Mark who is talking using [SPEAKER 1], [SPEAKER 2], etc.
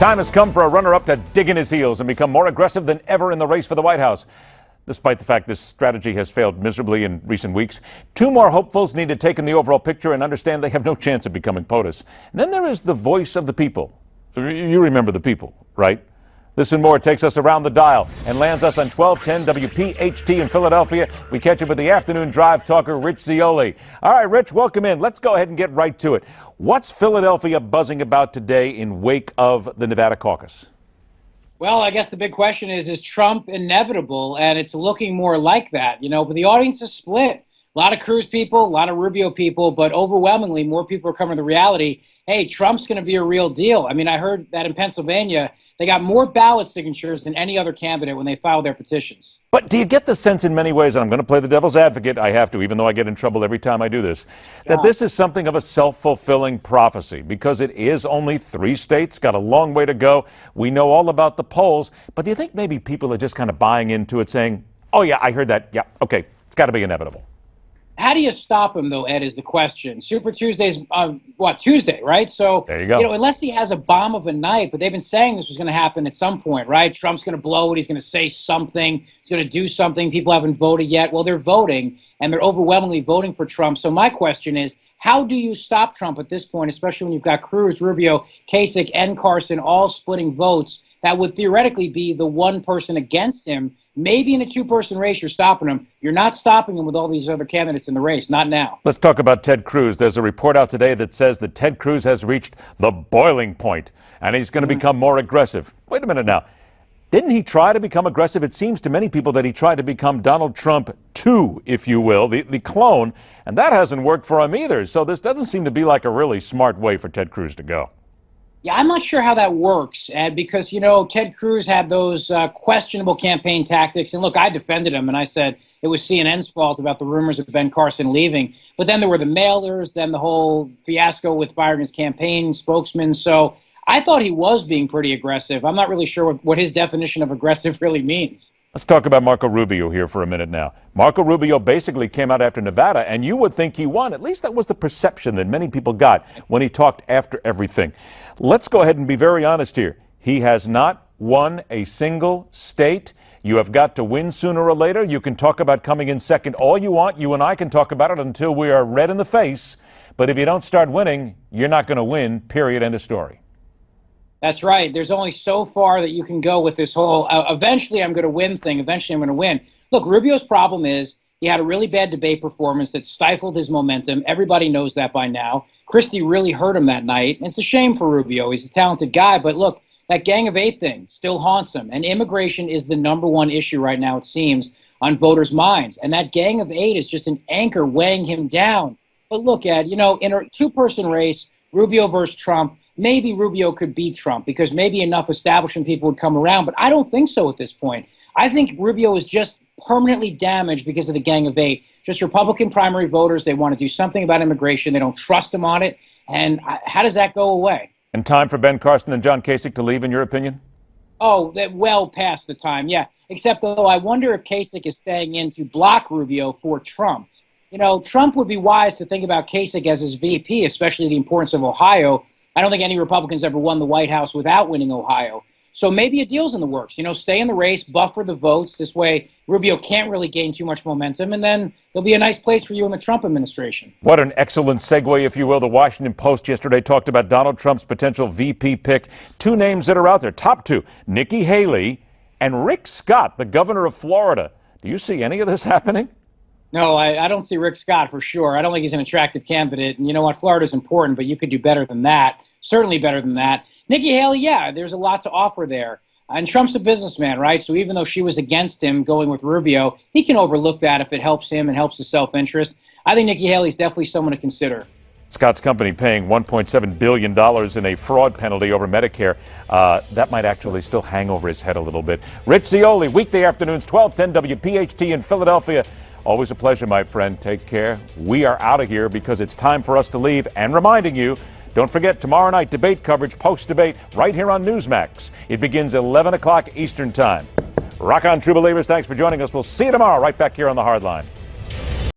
[SPEAKER 1] Time has come for a runner-up to dig in his heels and become more aggressive than ever in the race for the White House. Despite the fact this strategy has failed miserably in recent weeks, two more hopefuls need to take in the overall picture and understand they have no chance of becoming POTUS. And then there is the voice of the people. You remember the people, right? This and more takes us around the dial and lands us on 1210 WPHT in Philadelphia. We catch up with the afternoon drive talker, Rich Zeoli. All right, Rich, welcome in. Let's go ahead and get right to it. What's Philadelphia buzzing about today in wake of the Nevada caucus?
[SPEAKER 2] Well, I guess the big question is Trump inevitable? And it's looking more like that, but the audience is split. A lot of Cruz people, a lot of Rubio people, but overwhelmingly more people are coming to the reality, hey, Trump's going to be a real deal. I mean, I heard that in Pennsylvania, they got more ballot signatures than any other candidate when they filed their petitions.
[SPEAKER 1] But do you get the sense in many ways, and I'm going to play the devil's advocate, I have to, even though I get in trouble every time I do this, that this is something of a self-fulfilling prophecy because it is only 3 states, got a long way to go. We know all about the polls, but do you think maybe people are just kind of buying into it saying, oh yeah, I heard that, yeah, okay, it's got to be inevitable?
[SPEAKER 2] How do you stop him, though, Ed, is the question. Super Tuesday's, Tuesday, right? So,
[SPEAKER 1] there you go.
[SPEAKER 2] Unless he has a bomb of a night, but they've been saying this was going to happen at some point, right? Trump's going to blow it. He's going to say something. He's going to do something. People haven't voted yet. Well, they're voting, and they're overwhelmingly voting for Trump. So my question is, how do you stop Trump at this point, especially when you've got Cruz, Rubio, Kasich, and Carson all splitting votes? That would theoretically be the one person against him. Maybe in a 2-person race, you're stopping him. You're not stopping him with all these other candidates in the race. Not now.
[SPEAKER 1] Let's talk about Ted Cruz. There's a report out today that says that Ted Cruz has reached the boiling point, and he's going to become more aggressive. Wait a minute now. Didn't he try to become aggressive? It seems to many people that he tried to become Donald Trump 2, if you will, the clone, and that hasn't worked for him either. So this doesn't seem to be like a really smart way for Ted Cruz to go.
[SPEAKER 2] Yeah, I'm not sure how that works, Ed, because, Ted Cruz had those questionable campaign tactics. And look, I defended him, and I said it was CNN's fault about the rumors of Ben Carson leaving. But then there were the mailers, then the whole fiasco with firing his campaign spokesman. So I thought he was being pretty aggressive. I'm not really sure what his definition of aggressive really means.
[SPEAKER 1] Let's talk about Marco Rubio here for a minute now. Marco Rubio basically came out after Nevada, and you would think he won. At least that was the perception that many people got when he talked after everything. Let's go ahead and be very honest here. He has not won a single state. You have got to win sooner or later. You can talk about coming in second all you want. You and I can talk about it until we are red in the face. But if you don't start winning, you're not going to win, period, end of story.
[SPEAKER 2] That's right. There's only so far that you can go with this whole eventually I'm going to win thing. Eventually I'm going to win. Look, Rubio's problem is he had a really bad debate performance that stifled his momentum. Everybody knows that by now. Christie really hurt him that night. And it's a shame for Rubio. He's a talented guy. But look, that Gang of 8 thing still haunts him. And immigration is the #1 issue right now, it seems, on voters' minds. And that Gang of 8 is just an anchor weighing him down. But look, Ed, in a 2-person race, Rubio versus Trump, maybe Rubio could beat Trump because maybe enough establishment people would come around. But I don't think so at this point. I think Rubio is just permanently damaged because of the Gang of 8. Just Republican primary voters. They want to do something about immigration. They don't trust him on it. And how does that go away?
[SPEAKER 1] And time for Ben Carson and John Kasich to leave, in your opinion?
[SPEAKER 2] Oh, well past the time, yeah. Except, though, I wonder if Kasich is staying in to block Rubio for Trump. Trump would be wise to think about Kasich as his VP, especially the importance of Ohio. I don't think any Republicans ever won the White House without winning Ohio. So maybe a deal's in the works. Stay in the race, buffer the votes. This way, Rubio can't really gain too much momentum, and then there'll be a nice place for you in the Trump administration.
[SPEAKER 1] What an excellent segue, if you will. The Washington Post yesterday talked about Donald Trump's potential VP pick. 2 names that are out there, top 2, Nikki Haley and Rick Scott, the governor of Florida. Do you see any of this happening?
[SPEAKER 2] No, I don't see Rick Scott for sure. I don't think he's an attractive candidate. And you know what? Florida's important, but you could do better than that. Certainly better than that. Nikki Haley, yeah, there's a lot to offer there. And Trump's a businessman, right? So even though she was against him going with Rubio, he can overlook that if it helps him and helps his self-interest. I think Nikki Haley's definitely someone to consider.
[SPEAKER 1] Scott's company paying $1.7 billion in a fraud penalty over Medicare. That might actually still hang over his head a little bit. Rich Zeoli, weekday afternoons, 1210 WPHT in Philadelphia. Always a pleasure, my friend. Take care. We are out of here because it's time for us to leave. And reminding you, don't forget, tomorrow night, debate coverage, post-debate, right here on Newsmax. It begins 11 o'clock Eastern Time. Rock on, true believers. Thanks for joining us. We'll see you tomorrow right back here on The Hardline.